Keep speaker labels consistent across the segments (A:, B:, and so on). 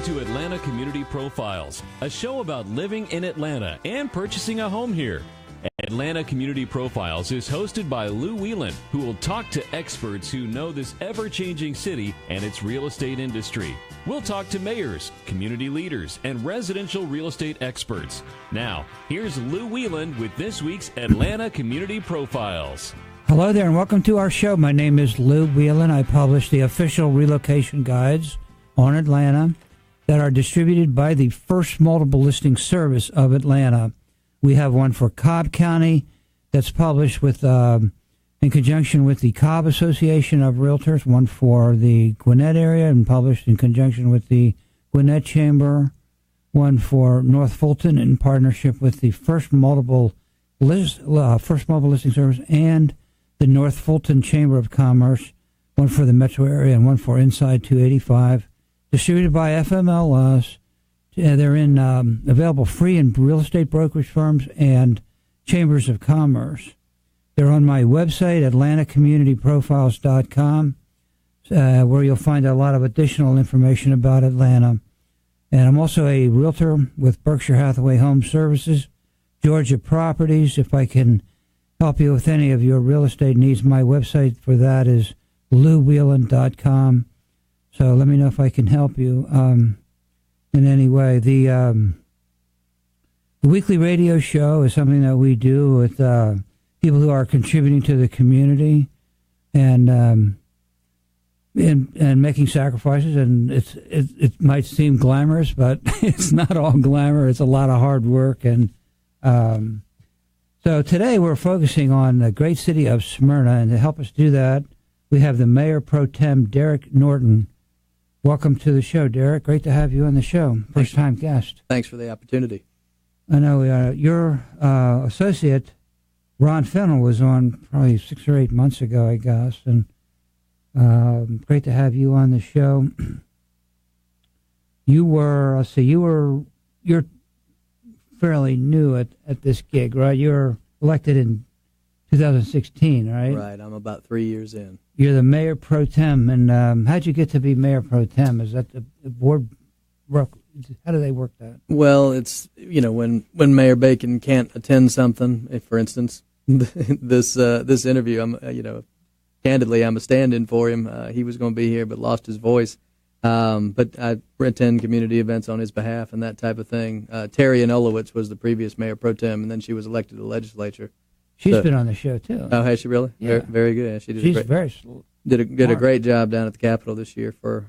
A: to Atlanta Community Profiles, a show about living in Atlanta and purchasing a home here. Atlanta Community Profiles is hosted by Lou Whelan, who will talk to experts who know this ever-changing city and its real estate industry. We'll talk to mayors, community leaders, and residential real estate experts. Now, here's Lou Whelan with this week's Atlanta Community Profiles.
B: Hello there and welcome to our show. My name is Lou Whelan. I publish the official relocation guides on Atlanta that are distributed by the First Multiple Listing Service of Atlanta. We have one for Cobb County that's published with in conjunction with the Cobb Association of Realtors, one for the Gwinnett area and published in conjunction with the Gwinnett Chamber, one for North Fulton in partnership with the First Multiple Listing Service and the North Fulton Chamber of Commerce, one for the metro area and one for Inside 285, distributed by FMLS. They're available free in real estate brokerage firms and chambers of commerce. They're on my website, AtlantaCommunityProfiles.com, where you'll find a lot of additional information about Atlanta. And I'm also a realtor with Berkshire Hathaway Home Services, Georgia Properties. If I can help you with any of your real estate needs, my website for that is LouWhelan.com. So let me know if I can help you in any way. The weekly radio show is something that we do with people who are contributing to the community and making sacrifices. And it might seem glamorous, but it's not all glamour. It's a lot of hard work. And so today we're focusing on the great city of Smyrna, and to help us do that, we have the Mayor Pro Tem, Derek Norton. Welcome to the show, Derek. Great to have you on the show. First-time guest.
C: Thanks for the opportunity.
B: I know your associate, Ron Fennell, was on probably 6 or 8 months ago, I guess, and great to have you on the show. You're fairly new at this gig, right? You were elected in 2016, right?
C: Right. I'm about 3 years in.
B: You're the Mayor Pro Tem, and how'd you get to be Mayor Pro Tem? Is that the board? How do they work that?
C: Well, it's, when Mayor Bacon can't attend something, if, for instance, this interview, candidly, I'm a stand-in for him. He was going to be here but lost his voice. But I attend community events on his behalf and that type of thing. Terry Anulowicz was the previous Mayor Pro Tem, and then she was elected to the legislature.
B: She's been on the show, too.
C: Oh, has she really?
B: Yeah.
C: Very good. She did a great job down at the Capitol this year for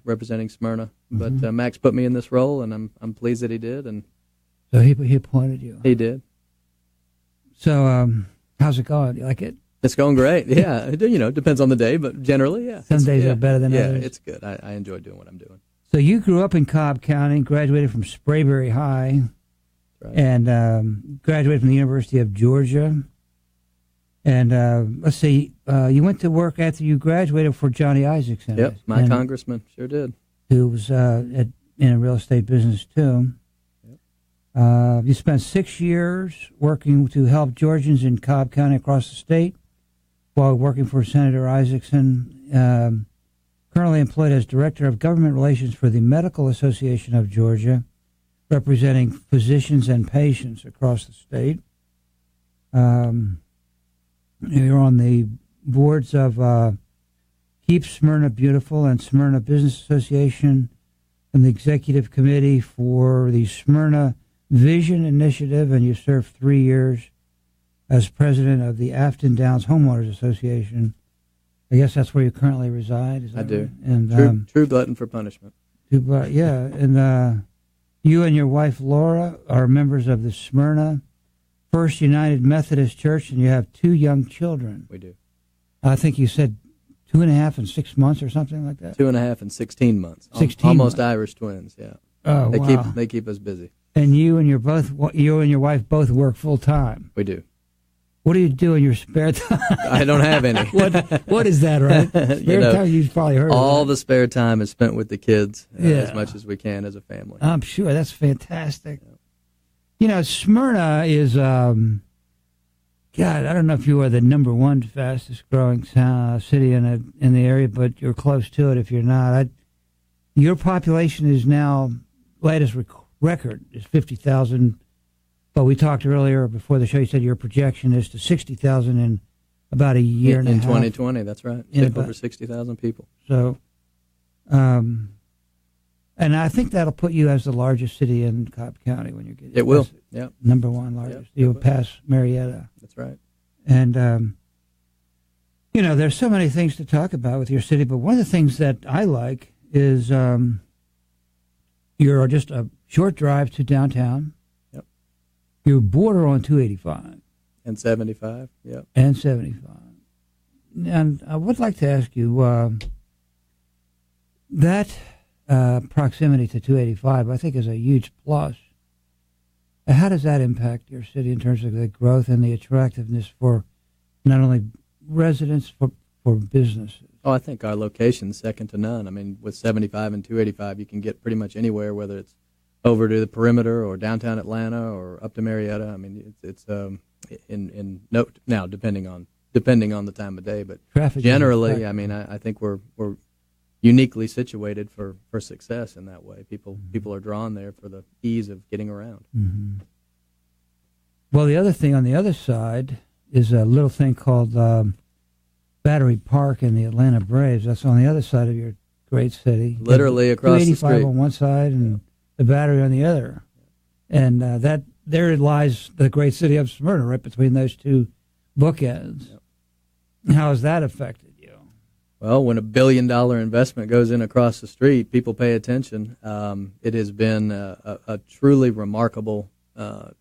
C: representing Smyrna. But Max put me in this role, and I'm pleased that he did. And
B: so he appointed you.
C: He did.
B: So how's it going? You like it?
C: It's going great. Yeah. It depends on the day, but generally, yeah.
B: Some days are better than others.
C: Yeah, it's good. I enjoy doing what I'm doing.
B: So you grew up in Cobb County, graduated from Sprayberry High,
C: right,
B: and graduated from the University of Georgia. And let's see, you went to work after you graduated for Johnny Isaacson.
C: Yep, my congressman, sure did.
B: Who was in a real estate business, too. Yep. You spent 6 years working to help Georgians in Cobb County across the state while working for Senator Isaacson. Currently employed as Director of Government Relations for the Medical Association of Georgia, representing physicians and patients across the state. You're on the boards of Keep Smyrna Beautiful and Smyrna Business Association and the Executive Committee for the Smyrna Vision Initiative, and you served 3 years as president of the Afton Downs Homeowners Association. I guess that's where you currently reside. Is that
C: I do.
B: Right? And
C: true glutton for punishment.
B: Yeah, and you and your wife Laura are members of the Smyrna First United Methodist Church, and you have 2 young children.
C: We do.
B: I think you said 2.5 and 6 months or something like that.
C: 2.5 and 16 months.
B: 16
C: almost
B: months.
C: Irish twins. Yeah.
B: Oh, wow.
C: They keep us busy.
B: And you and your wife both work full time.
C: We do.
B: What do you do in your spare time?
C: I don't have any.
B: What is that, right? Spare time, you've probably heard
C: all
B: of
C: the spare time is spent with the kids as much as we can as a family.
B: I'm sure. That's fantastic. Yeah. Smyrna is, God, I don't know if you are the #1 fastest growing city in the area, but you're close to it if you're not. Your population is now, latest record is 50,000. But we talked earlier before the show, you said your projection is to 60,000 in about a year and a half.
C: In 2020, that's right. Over 60,000 people.
B: So, and I think that'll put you as the largest city in Cobb County when you get
C: it. Will, yeah.
B: Number one largest. Yep, you'll pass Marietta.
C: That's right.
B: And, there's so many things to talk about with your city, but one of the things that I like is you're just a short drive to downtown.
C: Yep.
B: You border on 285.
C: And 75, yep.
B: And 75. And I would like to ask you, that proximity to 285, I think, is a huge plus. How does that impact your city in terms of the growth and the attractiveness for not only residents, for businesses?
C: Oh, I think our location's second to none. I mean, with 75 and 285, you can get pretty much anywhere, whether it's over to the perimeter or downtown Atlanta or up to Marietta. I mean, it's now depending on the time of day, but
B: traffic
C: generally, I mean, I think we're uniquely situated for success in that way. People are drawn there for the ease of getting around.
B: Mm-hmm. Well, the other thing on the other side is a little thing called Battery Park in the Atlanta Braves. That's on the other side of your great city.
C: Literally across the street.
B: 285 on one side and the Battery on the other. And there lies the great city of Smyrna, right between those two bookends. Yep. How has that affected you?
C: Well, when $1 billion investment goes in across the street, people pay attention. It has been a truly remarkable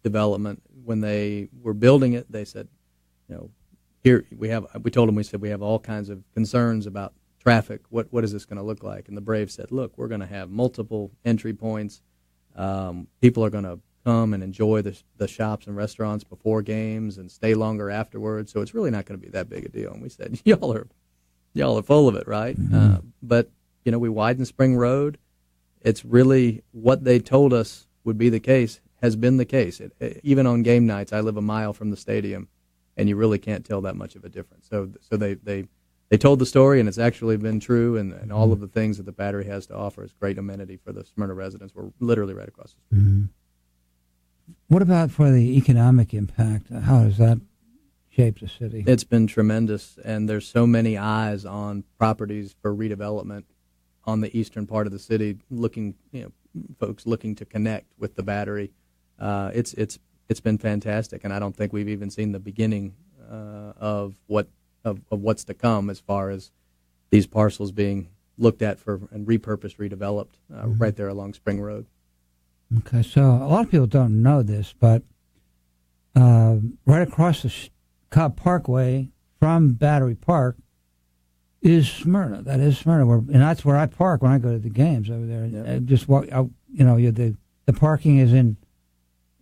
C: development. When they were building it, they said, here we told them, we said, we have all kinds of concerns about traffic. What is this going to look like? And the Braves said, look, we're going to have multiple entry points. People are going to come and enjoy the shops and restaurants before games and stay longer afterwards. So it's really not going to be that big a deal. And we said, y'all are full of it, right?
B: Mm-hmm.
C: But we widened Spring Road. It's really what they told us would be the case has been the case. Even on game nights, I live a mile from the stadium, and you really can't tell that much of a difference. So they told the story, and it's actually been true, and all of the things that the Battery has to offer is great amenity for the Smyrna residents. We're literally right across the street.
B: Mm-hmm. What about for the economic impact? How does that shape the city?
C: It's been tremendous, and there's so many eyes on properties for redevelopment on the eastern part of the city, folks looking to connect with the Battery. It's been fantastic, and I don't think we've even seen the beginning of what's to come as far as these parcels being looked at for and repurposed, redeveloped right there along Spring Road.
B: Okay, so a lot of people don't know this, but right across the Cobb Parkway from Battery Park is Smyrna. That is Smyrna, and that's where I park when I go to the games over there.
C: Yep.
B: I just walk out. The parking is in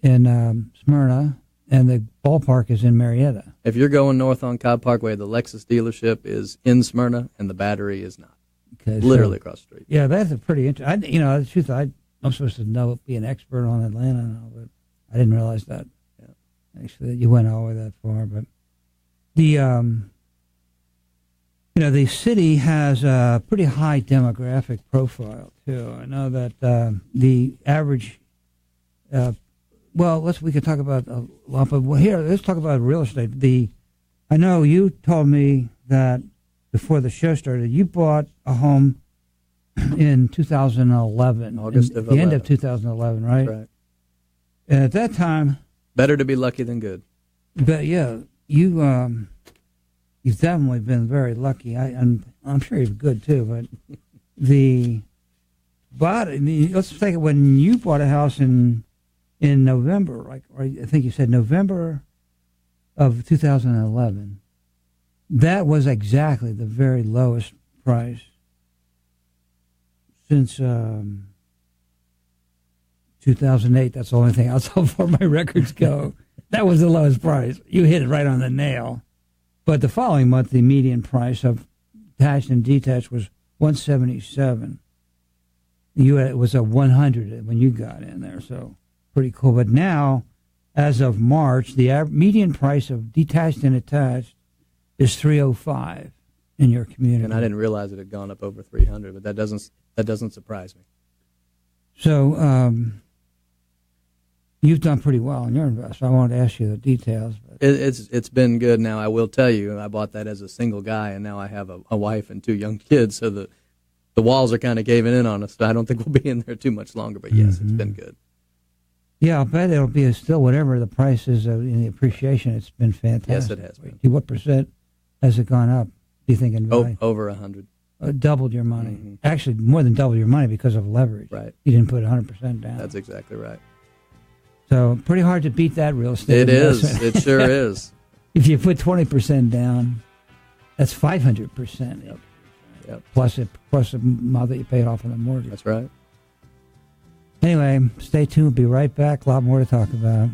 B: Smyrna, and the ballpark is in Marietta.
C: If you're going north on Cobb Parkway, the Lexus dealership is in Smyrna, and the Battery is not.
B: Okay,
C: literally across the street.
B: Yeah, that's a pretty interesting. The truth, I'm supposed to be an expert on Atlanta now, but I didn't realize that. Yeah. Actually, that you went all the way that far. But the city has a pretty high demographic profile too. I know that the average. We could talk about a lot, but here let's talk about real estate. I know you told me that before the show started, you bought a home in 2011,
C: August of
B: the end of 2011, right?
C: That's right.
B: And at that time,
C: better to be lucky than good.
B: But yeah, you've definitely been very lucky. I'm sure you're good too. But let's take it when you bought a house in November, or I think you said November of 2011. That was exactly the very lowest price since 2008. That's the only thing else how far my records go. That was the lowest price. You hit it right on the nail. But the following month, the median price of attached and detached was $177. It was a 100 when you got in there, so pretty cool. But now, as of March, the median price of detached and attached is $305 in your community.
C: And I didn't realize it had gone up over 300, but that doesn't That doesn't surprise me.
B: So you've done pretty well in your investment. I won't ask you the details. But
C: It's been good. Now, I will tell you, I bought that as a single guy, and now I have a wife and 2 young kids, so the walls are kind of caving in on us. So I don't think we'll be in there too much longer, but yes, It's been good.
B: Yeah, I'll bet it'll be still whatever the price is in the appreciation. It's been fantastic.
C: Yes, it has been.
B: What percent has it gone up, do you think, in value?
C: Over 100.
B: Doubled your money. Actually, more than double your money because of leverage.
C: Right.
B: You didn't put 100% down.
C: That's exactly right.
B: So pretty hard to beat that real estate
C: It
B: investment.
C: is. It sure is.
B: If you put 20% down, that's 500%.
C: Yep.
B: Plus the amount that you paid off on the mortgage.
C: That's right.
B: Anyway, stay tuned. We'll be right back. A lot more to talk about.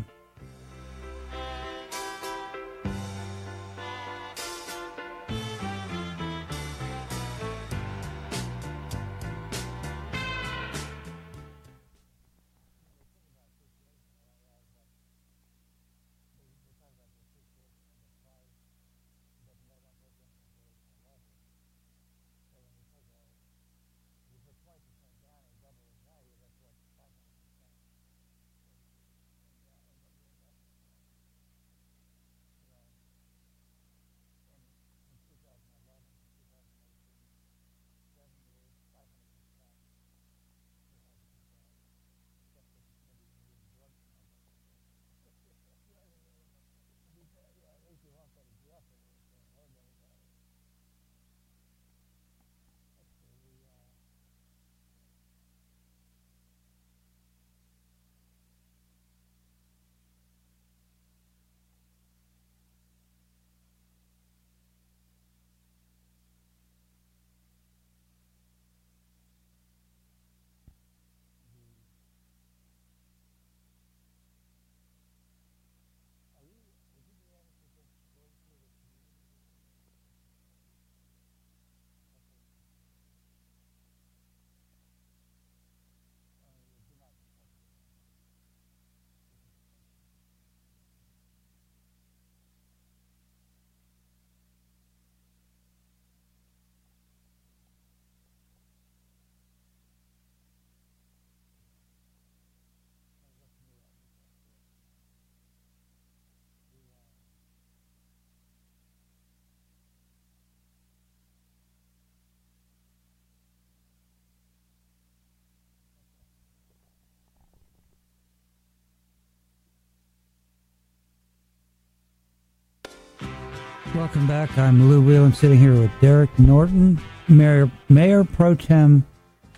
B: Welcome back. I'm Lou Whelan, sitting here with Derek Norton, Mayor Pro Tem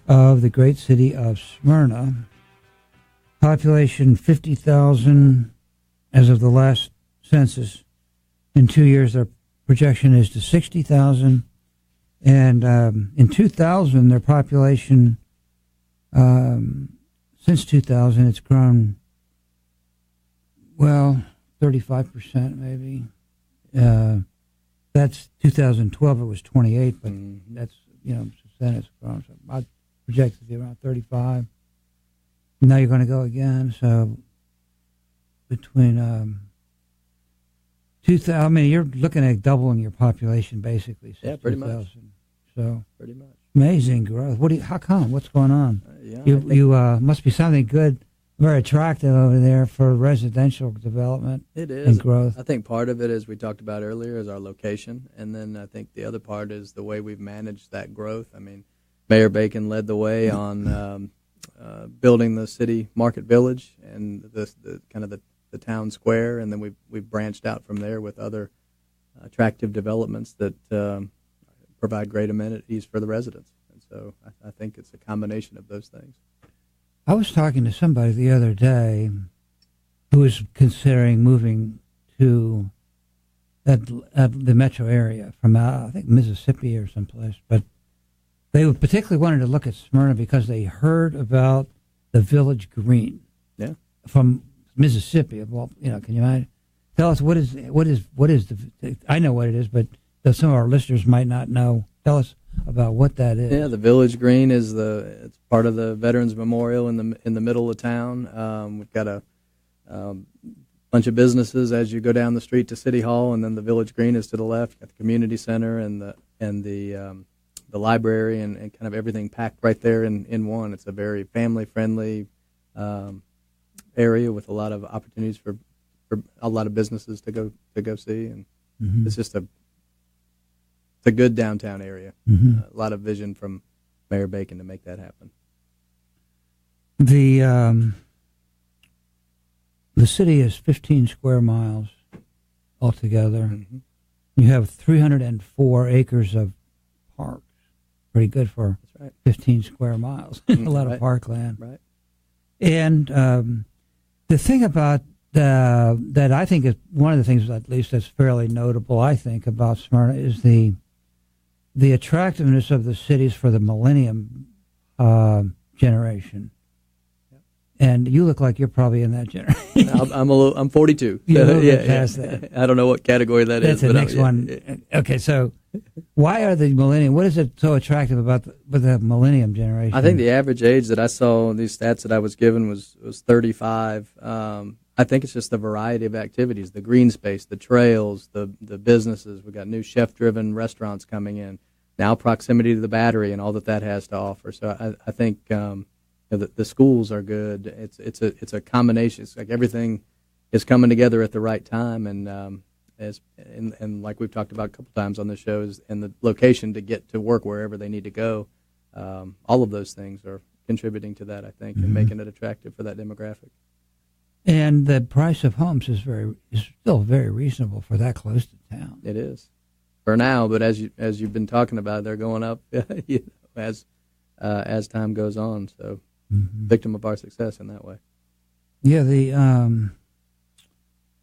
B: of the great city of Smyrna. Population 50,000 as of the last census. In 2 years, their projection is to 60,000. And in 2000, their population, since 2000, it's grown, 35% maybe. That's 2012. It was 28, but that's since then it's grown. So I project it to be around 35. Now you're going to go again. So between 2000, you're looking at doubling your population basically. Since
C: pretty
B: 2000.
C: much.
B: So
C: pretty much
B: amazing growth. How come? What's going on? You must be something good. Very attractive over there for residential development.
C: It is.
B: And growth.
C: I think part of it, as we talked about earlier, is our location. And then I think the other part is the way we've managed that growth. I mean, Mayor Bacon led the way on building the city market village and the kind of the town square. And then we've branched out from there with other attractive developments that provide great amenities for the residents. And so I think it's a combination of those things.
B: I was talking to somebody the other day who was considering moving to the metro area from, I think, Mississippi or someplace. But they particularly wanted to look at Smyrna because they heard about the Village Green from Mississippi. Well, can you imagine? Tell us what is the? I know what it is, but some of our listeners might not know. Tell us about what that is.
C: Yeah, the Village Green it's part of the Veterans Memorial in the middle of town. We've got a bunch of businesses as you go down the street to City Hall, and then the Village Green is to the left. Got the community center and the the library and kind of everything packed right there in one. It's a very family friendly area with a lot of opportunities for a lot of businesses to go see, and it's just it's a good downtown area. A lot of vision from Mayor Bacon to make that happen.
B: The city is 15 square miles altogether. You have 304 acres of parks. Pretty good for 15 square miles. A lot of parkland. Right. And the thing about that I think is one of the things, at least, that's fairly notable, I think, about Smyrna is the attractiveness of the cities for the millennium generation. And you look like you're probably in that generation.
C: I'm 42.
B: Past that.
C: I don't know what category that
B: is. That's the next one.
C: Yeah.
B: Okay, so why are the millennium? What is it so attractive about the millennium generation?
C: I think the average age that I saw in these stats that I was given was 35. I think it's just the variety of activities, the green space, the trails, the businesses. We've got new chef-driven restaurants coming in. Now proximity to the Battery and all that has to offer. So I think the schools are good. It's a combination. It's like everything is coming together at the right time, and like we've talked about a couple times on the shows, and the location to get to work wherever they need to go. All of those things are contributing to that, I think, and making it attractive for that demographic.
B: And the price of homes is still very reasonable for that close to town.
C: It is for now, but as you've been talking about, they're going up as time goes on. So, victim of our success in that way.
B: Yeah,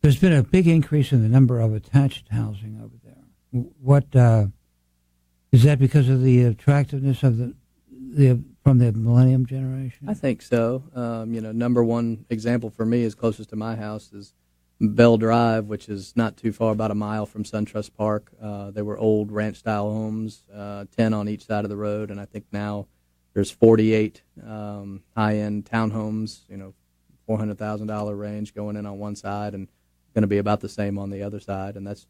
B: there's been a big increase in the number of attached housing over there. What is that because of the attractiveness of from the millennium generation?
C: I think so. Number one example for me is closest to my house is Bell Drive, which is not too far, about a mile from SunTrust Park. They were old ranch-style homes, 10 on each side of the road, and I think now there's 48 high-end townhomes, $400,000 range going in on one side and going to be about the same on the other side, and that's,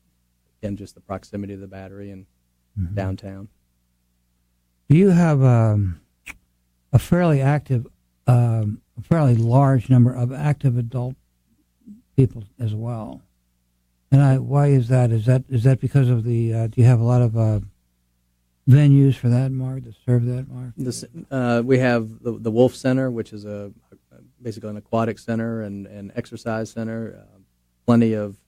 C: again, just the proximity of the Battery and downtown.
B: Do you have a fairly large number of active adult people as well? And why is that? Is that because of the? Do you have a lot of venues for that market that serve that market?
C: We have the Wolf Center, which is basically an aquatic center and exercise center. Plenty of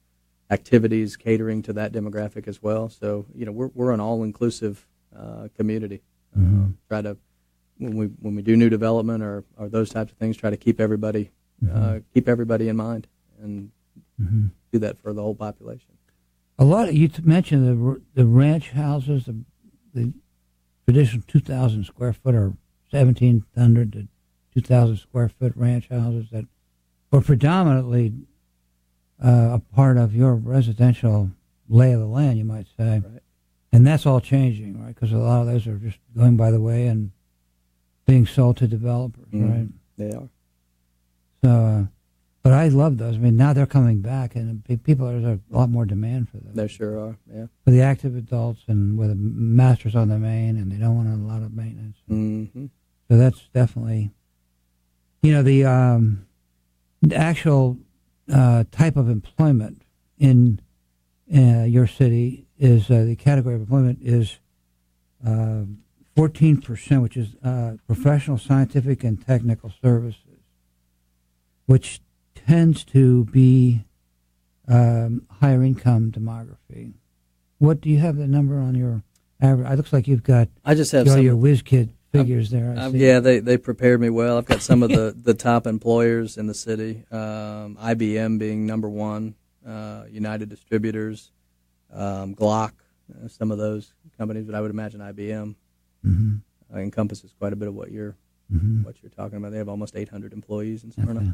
C: activities catering to that demographic as well. So we're an all-inclusive community. Try to when we do new development or those types of things, try to keep everybody in mind and do that for the whole population.
B: A lot. You mentioned the ranch houses, the traditional 2,000 square foot or 1,700 to 2,000 square foot ranch houses that were predominantly a part of your residential lay of the land, you might say.
C: Right. And
B: that's all changing, right? Because a lot of those are just going by the way and being sold to developers, right?
C: They are.
B: So, but I love those. I mean, now they're coming back, and there's a lot more demand for them.
C: There sure are, yeah.
B: For the active adults and with a master's on the main, and they don't want a lot of maintenance. So that's definitely, the actual type of employment in your city is the category of employment is 14%, which is professional, scientific, and technical services, which tends to be higher income demography. What do you have the number on your average? It looks like you've got.
C: I just have
B: all your whiz kid figures there.
C: Yeah, they prepared me well. I've got some of the top employers in the city. IBM being number one, United Distributors, Glock, some of those companies, but I would imagine IBM encompasses quite a bit of what you're talking about. They have almost 800 employees in Smyrna.
B: Okay.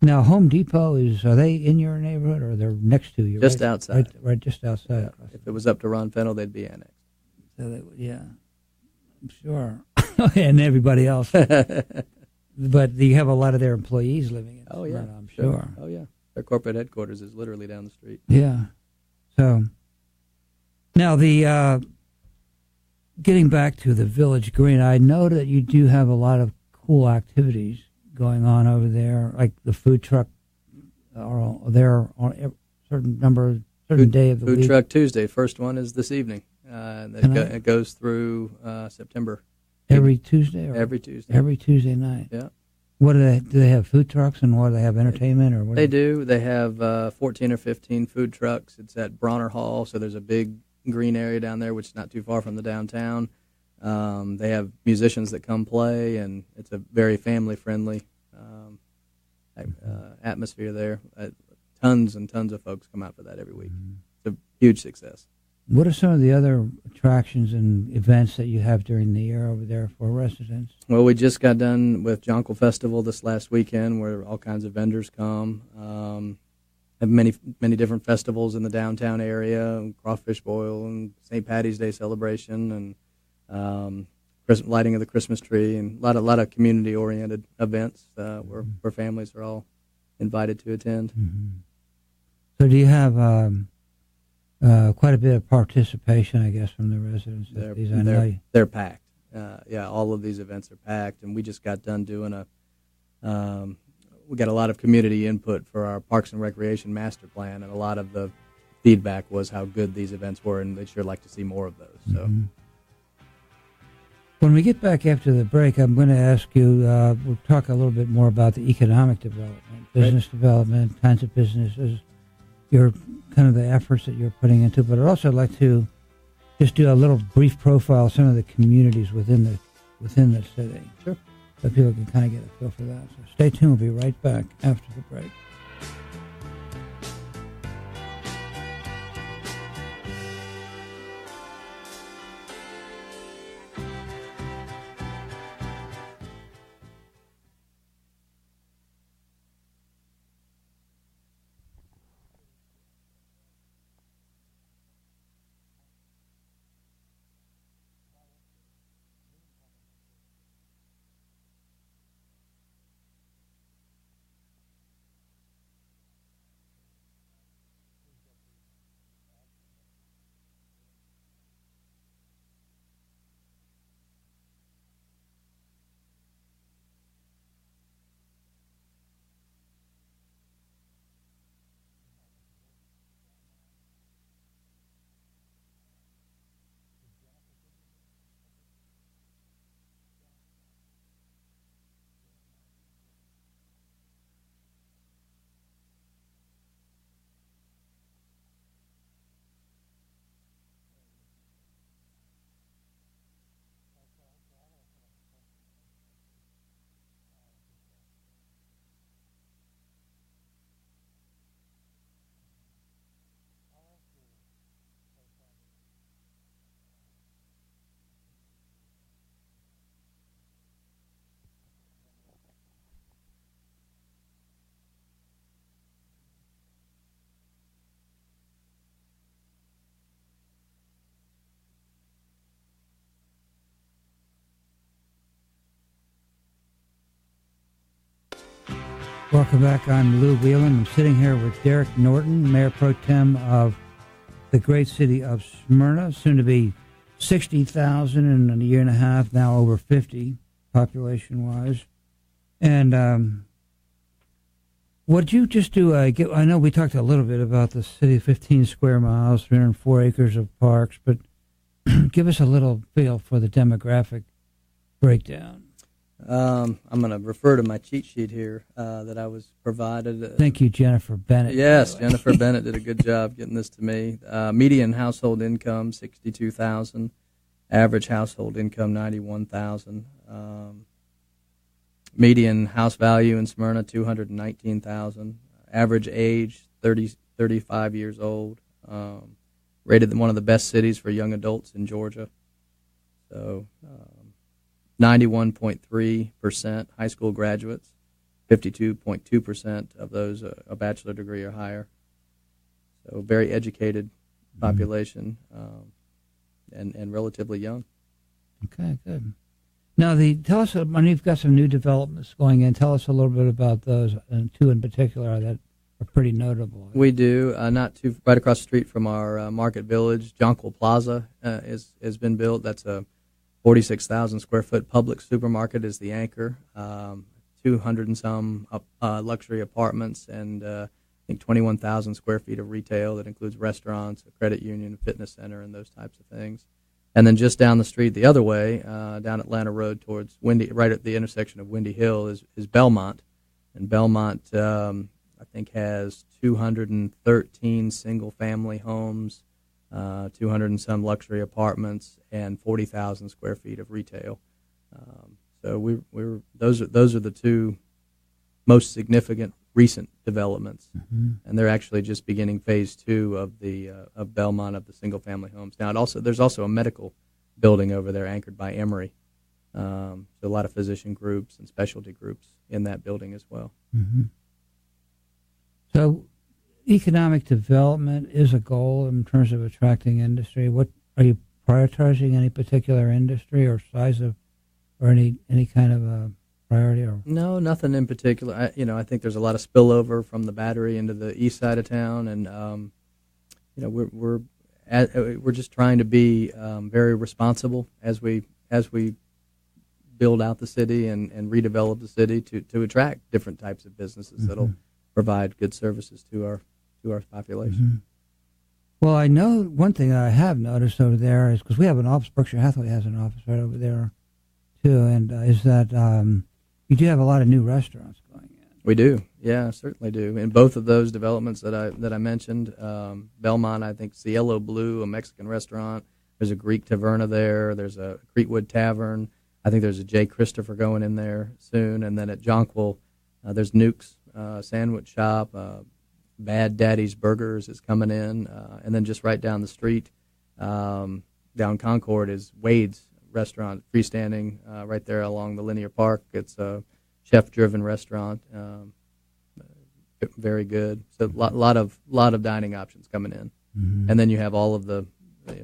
B: Now, Home Depot are they in your neighborhood or they're next to you?
C: Just outside.
B: Right, just outside.
C: Yeah. If it was up to Ron Fennell, they'd be annexed.
B: So I'm sure. And everybody else. But you have a lot of their employees living in Smyrna, I'm sure.
C: Oh, yeah. Their corporate headquarters is literally down the street.
B: Yeah. So, now the getting back to the Village Green, I know that you do have a lot of cool activities going on over there, like the food truck are there on a certain day of the week.
C: Food Truck Tuesday. First one is this evening. It goes through September.
B: Every Tuesday?
C: Every Tuesday.
B: Every Tuesday night.
C: Yeah.
B: What do they have food trucks, and what do they have, entertainment? Or what
C: They do. They have 14 or 15 food trucks. It's at Bronner Hall, so there's a big green area down there, which is not too far from the downtown. They have musicians that come play, and it's a very family-friendly atmosphere there. Tons and tons of folks come out for that every week. It's a huge success.
B: What are some of the other attractions and events that you have during the year over there for residents?
C: Well, we just got done with Jonquil Festival this last weekend, where all kinds of vendors come. Have many different festivals in the downtown area, crawfish boil and St. Patty's Day celebration, and lighting of the Christmas tree, and a lot of community-oriented events where families are all invited to attend.
B: Mm-hmm. So do you have quite a bit of participation, I guess, from the residents?
C: They're packed. All of these events are packed, and we just got done doing we got a lot of community input for our Parks and Recreation Master Plan, and a lot of the feedback was how good these events were, and they'd sure like to see more of those. So.
B: Mm-hmm. When we get back after the break, I'm going to ask you, we'll talk a little bit more about the economic development, business development, kinds of businesses, your kind of the efforts that you're putting into, but I'd also like to just do a little brief profile of some of the communities within the city.
C: Sure.
B: So people can kind of get a feel for that. So stay tuned. We'll be right back after the break. Welcome back. I'm Lou Whelan. I'm sitting here with Derek Norton, Mayor Pro Tem of the great city of Smyrna, soon to be 60,000 in a year and a half, now over 50 population-wise. And what'd you just do? I know we talked a little bit about the city, 15 square miles, 304 acres of parks, but give us a little feel for the demographic breakdown.
C: I'm going to refer to my cheat sheet here that I was provided.
B: Thank you, Jennifer Bennett.
C: Yes, Jennifer Bennett did a good job getting this to me. Median household income, $62,000. Average household income, $91,000. Median house value in Smyrna, $219,000. Average age, 35 years old. Rated one of the best cities for young adults in Georgia. So 91.3% high school graduates, 52.2% of those a bachelor degree or higher. So very educated population, and relatively young.
B: Okay, good. Now, tell us, you've got some new developments going in. Tell us a little bit about those, and two in particular that are pretty notable.
C: We do. Not too right across the street from our Market Village, Jonquil Plaza has been built. That's a 46,000 square foot public supermarket is the anchor. 200 and some luxury apartments, and I think 21,000 square feet of retail that includes restaurants, a credit union, a fitness center, and those types of things. And then just down the street, the other way, down Atlanta Road towards Windy, right at the intersection of Windy Hill, is Belmont. And Belmont, I think, has 213 single-family homes, 200 and some luxury apartments, and 40,000 square feet of retail. So those are the two most significant recent developments, and they're actually just beginning phase 2 of Belmont of the single family homes. Now there's also a medical building over there anchored by Emory. So a lot of physician groups and specialty groups in that building as well.
B: So economic development is a goal in terms of attracting industry. What are you prioritizing? Any particular industry or size of, or any kind of a priority? Or
C: no, nothing in particular. I think there's a lot of spillover from the Battery into the east side of town, and we're just trying to be very responsible as we build out the city and redevelop the city to attract different types of businesses that'll provide good services to our population.
B: Well, I know one thing that I have noticed over there is, because we have an office, Berkshire Hathaway has an office right over there too, and is that you do have a lot of new restaurants going in.
C: We do, yeah, certainly do. In both of those developments that I mentioned, Belmont, I think Cielo Blue, a Mexican restaurant. There's a Greek Taverna there. There's a Creekwood Tavern. I think there's a J. Christopher going in there soon. And then at Jonquil, there's Nuke's Sandwich Shop. Bad Daddy's Burgers is coming in. And then just right down the street, down Concord, is Wade's restaurant, freestanding right there along the Linear Park. It's a chef-driven restaurant, very good. So a lot of dining options coming in, and then you have all of the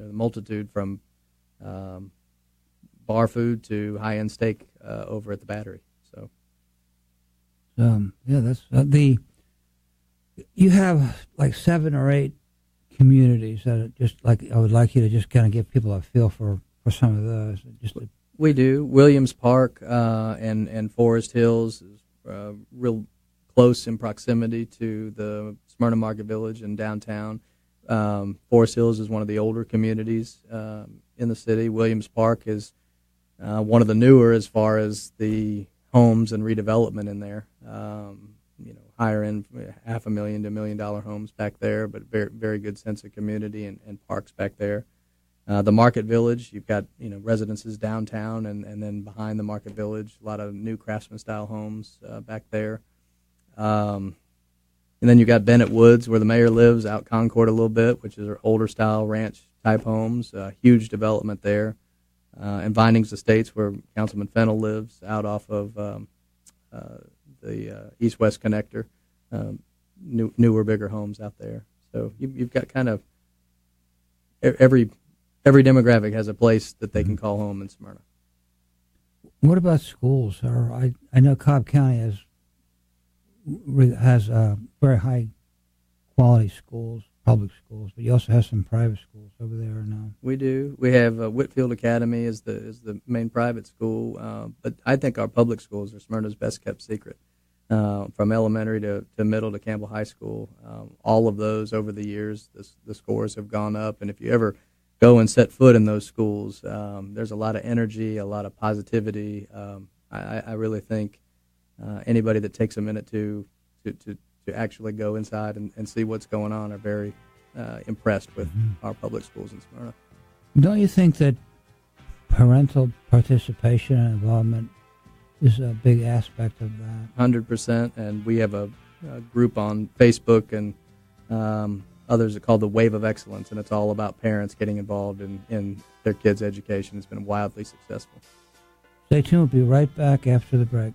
C: multitude from bar food to high-end steak over at the Battery. So,
B: yeah, that's you have like 7 or 8 communities that are just like, I would like you to just kind of give people a feel for some of those.
C: We do. Williams Park and Forest Hills is real close in proximity to the Smyrna Market Village and downtown. Forest Hills is one of the older communities in the city. Williams Park is one of the newer as far as the homes and redevelopment in there. Higher end, $500,000 to $1 million homes back there, but very, very good sense of community and parks back there. The Market Village, you've got residences downtown, and then behind the Market Village, a lot of new craftsman style homes back there. And then you've got Bennett Woods, where the mayor lives, out Concord a little bit, which is older style ranch type homes. Huge development there. And Vinings Estates, where Councilman Fennell lives, out off of the east-west connector. Newer, bigger homes out there. So you've got kind of every demographic has a place that they can call home in Smyrna.
B: What about schools? Or I know Cobb County has very high quality schools, public schools, but you also have some private schools over there now.
C: We do. We have Whitfield Academy is the main private school, but I think our public schools are Smyrna's best kept secret. From elementary to middle to Campbell High School, all of those over the years, the scores have gone up. And if you ever go and set foot in those schools, there's a lot of energy, a lot of positivity. I really think anybody that takes a minute to actually go inside and see what's going on are very impressed with our public schools in Smyrna.
B: Don't you think that parental participation and involvement is a big aspect of that?
C: 100%, and we have a group on Facebook and others are called the Wave of Excellence, and it's all about parents getting involved in their kids' education. It's been wildly successful.
B: Stay tuned. We'll be right back after the break.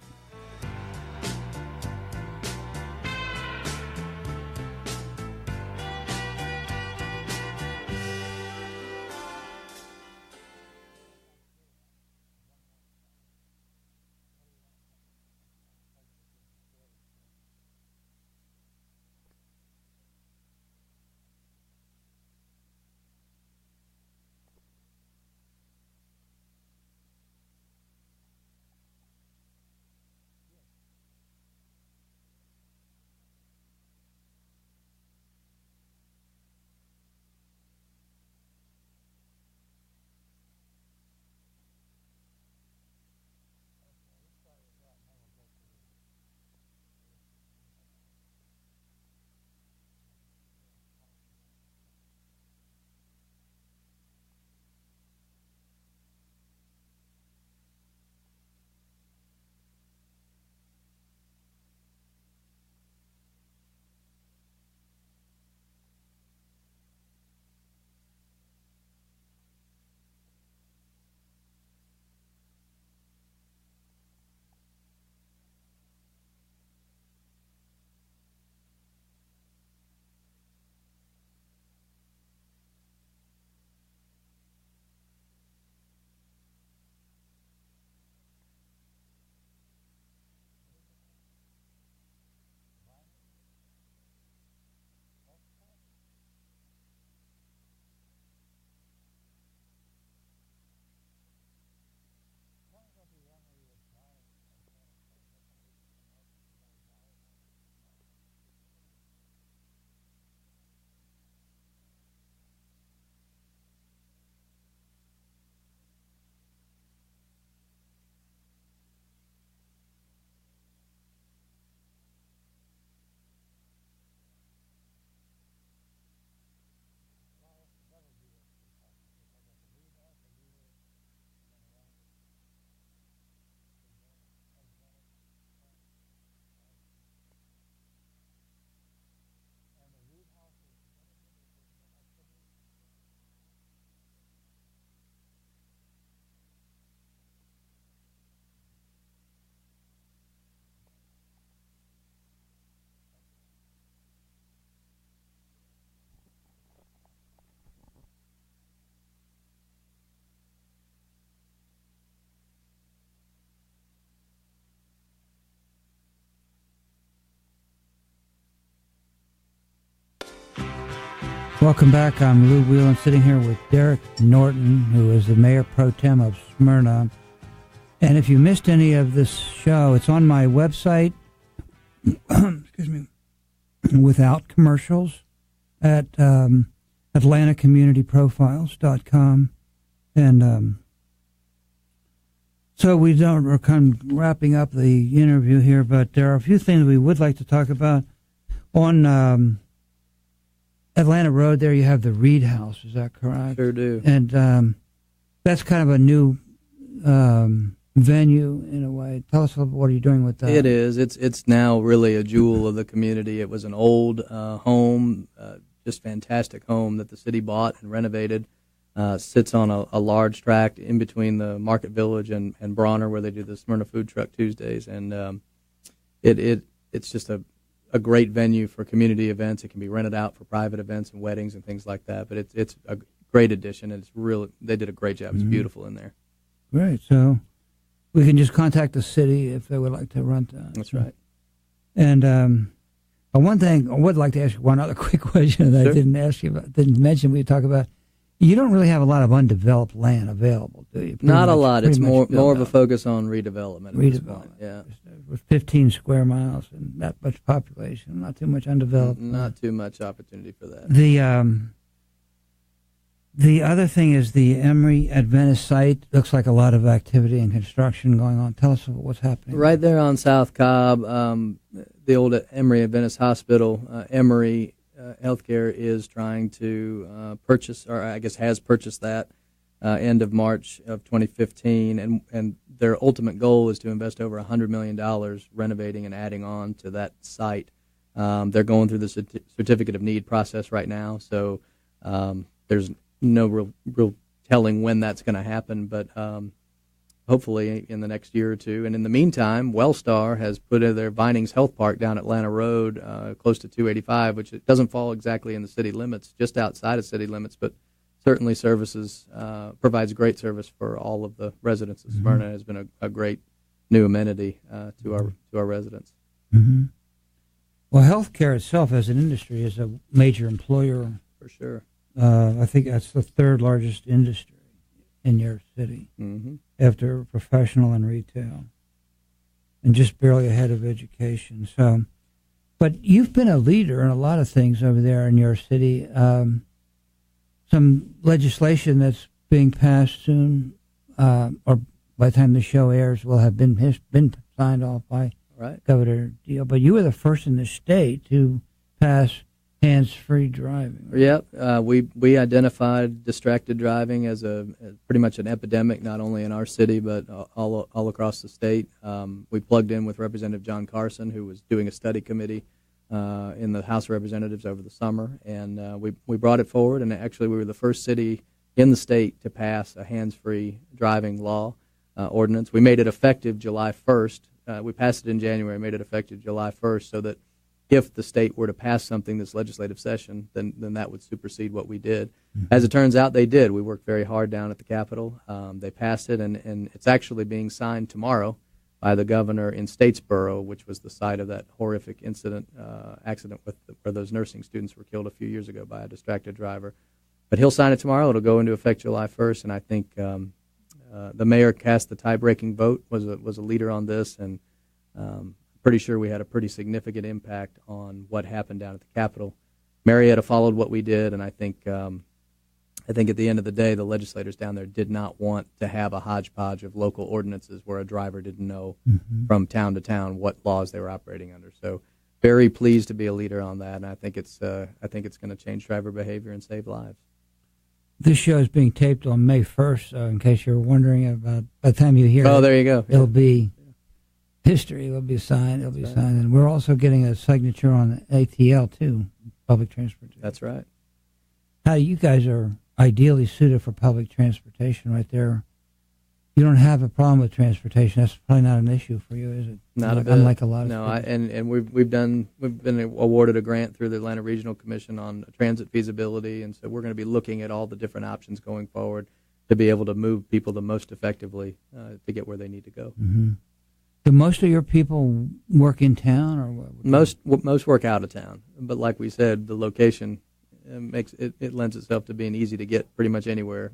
B: Welcome back. I'm Lou Whelan, sitting here with Derek Norton, who is the Mayor Pro Tem of Smyrna. And if you missed any of this show, it's on my website, excuse me, without commercials, at AtlantaCommunityProfiles.com. And so we're kind of wrapping up the interview here, but there are a few things we would like to talk about. On Atlanta Road there, you have the Reed House. Is that correct?
C: Sure do.
B: And that's kind of a new venue in a way. Tell us what are you doing with that?
C: It is. It's now really a jewel of the community. It was an old home, just fantastic home that the city bought and renovated. Sits on a large tract in between the Market Village and Bronner, where they do the Smyrna Food Truck Tuesdays, and it's just a great venue for community events. It can be rented out for private events and weddings and things like that. But it's a great addition, and they did a great job. It's beautiful in there.
B: Great. So we can just contact the city if they would like to rent that.
C: That's right.
B: And one thing I would like to ask you, one other quick question that I didn't ask you about, didn't mention. We talk about. You don't really have a lot of undeveloped land available, do you?
C: Not a lot. It's more of a focus on redevelopment.
B: Redevelopment.
C: Yeah.
B: With 15 square miles and that much population, not too much undeveloped.
C: Not too much opportunity for that.
B: The other thing is the Emory Adventist site. Looks like a lot of activity and construction going on. Tell us what's happening.
C: Right there on South Cobb, the old Emory Adventist Hospital, Emory Healthcare is trying to purchase, or I guess has purchased that end of March of 2015, and their ultimate goal is to invest over $100 million renovating and adding on to that site. They're going through the certificate of need process right now, so there's no real telling when that's going to happen, but hopefully in the next year or two. And in the meantime, Wellstar has put in their Vinings Health Park down Atlanta Road, close to 285, which it doesn't fall exactly in the city limits, just outside of city limits, but certainly provides great service for all of the residents of Smyrna. Has been a great new amenity to our residents.
B: Mm-hmm. Well, healthcare itself as an industry is a major employer.
C: For sure.
B: I think that's the third largest industry in your city, after professional and retail, and just barely ahead of education. So, but you've been a leader in a lot of things over there in your city. Some legislation that's being passed soon, or by the time the show airs, will have been signed off by Governor Deal. But you were the first in the state to pass hands-free driving. Right?
C: Yep. We identified distracted driving as pretty much an epidemic, not only in our city but all across the state. We plugged in with Representative John Carson, who was doing a study committee in the House of Representatives over the summer, and we brought it forward. And actually, we were the first city in the state to pass a hands-free driving law ordinance. We made it effective July 1st. We passed it in January, made it effective July 1st, so that if the state were to pass something this legislative session, then that would supersede what we did. As it turns out, they did. We worked very hard down at the Capitol. They passed it, and it's actually being signed tomorrow by the governor in Statesboro, which was the site of that horrific accident where those nursing students were killed a few years ago by a distracted driver. But he'll sign it tomorrow. It'll go into effect July 1st, and I think the mayor cast the tie-breaking vote, was a leader on this, and pretty sure we had a pretty significant impact on what happened down at the Capitol. Marietta followed what we did, and I think at the end of the day, the legislators down there did not want to have a hodgepodge of local ordinances where a driver didn't know from town to town what laws they were operating under. So, very pleased to be a leader on that, and I think it's going to change driver behavior and save lives.
B: This show is being taped on May 1st, in case you're wondering about. By the time you hear
C: it, there you go.
B: It'll be history. It'll be signed. And we're also getting a signature on ATL too, public transportation.
C: That's right.
B: How you guys are ideally suited for public transportation right there. You don't have a problem with transportation. That's probably not an issue for you, is it?
C: Not a bit.
B: Unlike a lot of
C: no. And we've been awarded a grant through the Atlanta Regional Commission on transit feasibility, and so we're going to be looking at all the different options going forward to be able to move people the most effectively to get where they need to go.
B: Mm-hmm. Do most of your people work in town, or what?
C: Most work out of town, but like we said, the location it lends itself to being easy to get pretty much anywhere,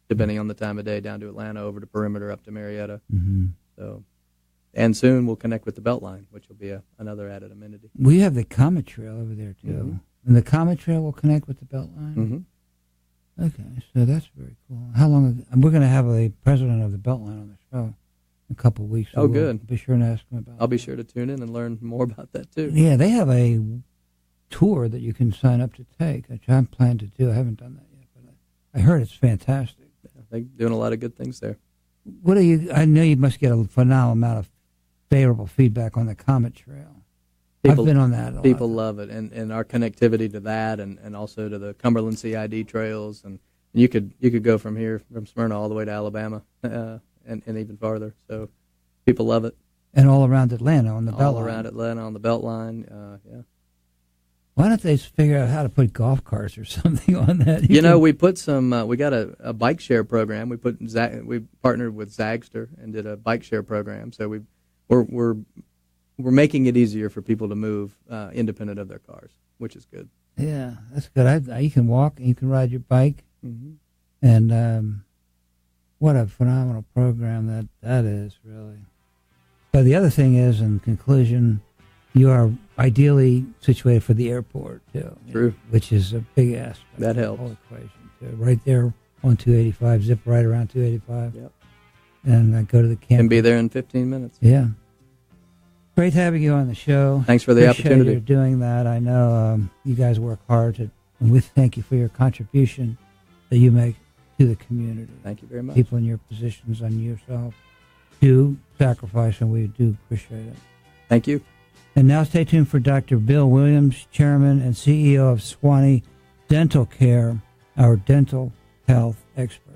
C: depending on the time of day, down to Atlanta, over to Perimeter, up to Marietta.
B: Mm-hmm.
C: So, and soon we'll connect with the Beltline, which will be another added amenity.
B: We have the Comet Trail over there too,
C: Mm-hmm.
B: and the Comet Trail will connect with the Beltline.
C: Mm-hmm.
B: Okay, so that's very cool. How long? We're going to have a president of the Beltline on the show in a couple of weeks. So
C: good.
B: Be sure and ask him about.
C: I'll be sure to tune in and learn more about that too.
B: Yeah, they have a tour that you can sign up to take, which I'm planning to do. I haven't done that yet, but I heard it's fantastic.
C: Yeah, they're doing a lot of good things there.
B: What are you? I know you must get a phenomenal amount of favorable feedback on the Comet Trail. I've been on that.
C: People love it, and our connectivity to that, and also to the Cumberland CID trails, and you could go from here, from Smyrna, all the way to Alabama, and even farther. So people love it.
B: And all around Atlanta on the Beltline.
C: All around Atlanta on the Beltline, yeah.
B: Why don't they figure out how to put golf carts or something on that?
C: We put some. We got a bike share program. We partnered with Zagster and did a bike share program. So we're making it easier for people to move independent of their cars, which is good.
B: Yeah, that's good. You can walk and you can ride your bike,
C: mm-hmm.
B: and what a phenomenal program that is, really. So the other thing is, in conclusion, you are ideally situated for the airport too.
C: True.
B: Which is a big aspect.
C: That
B: of the
C: helps.
B: whole equation too. Right there on 285, zip right around 285.
C: Yep.
B: And go to the camp.
C: Can be there in 15 minutes.
B: Yeah. Great having you on the show.
C: Thanks for the opportunity.
B: You're doing that. I know you guys work hard, and we thank you for your contribution that you make to the community.
C: Thank you very much.
B: People in your positions and yourself do sacrifice, and we do appreciate it.
C: Thank you.
B: And now stay tuned for Dr. Bill Williams, Chairman and CEO of Swanee Dental Care, our dental health expert.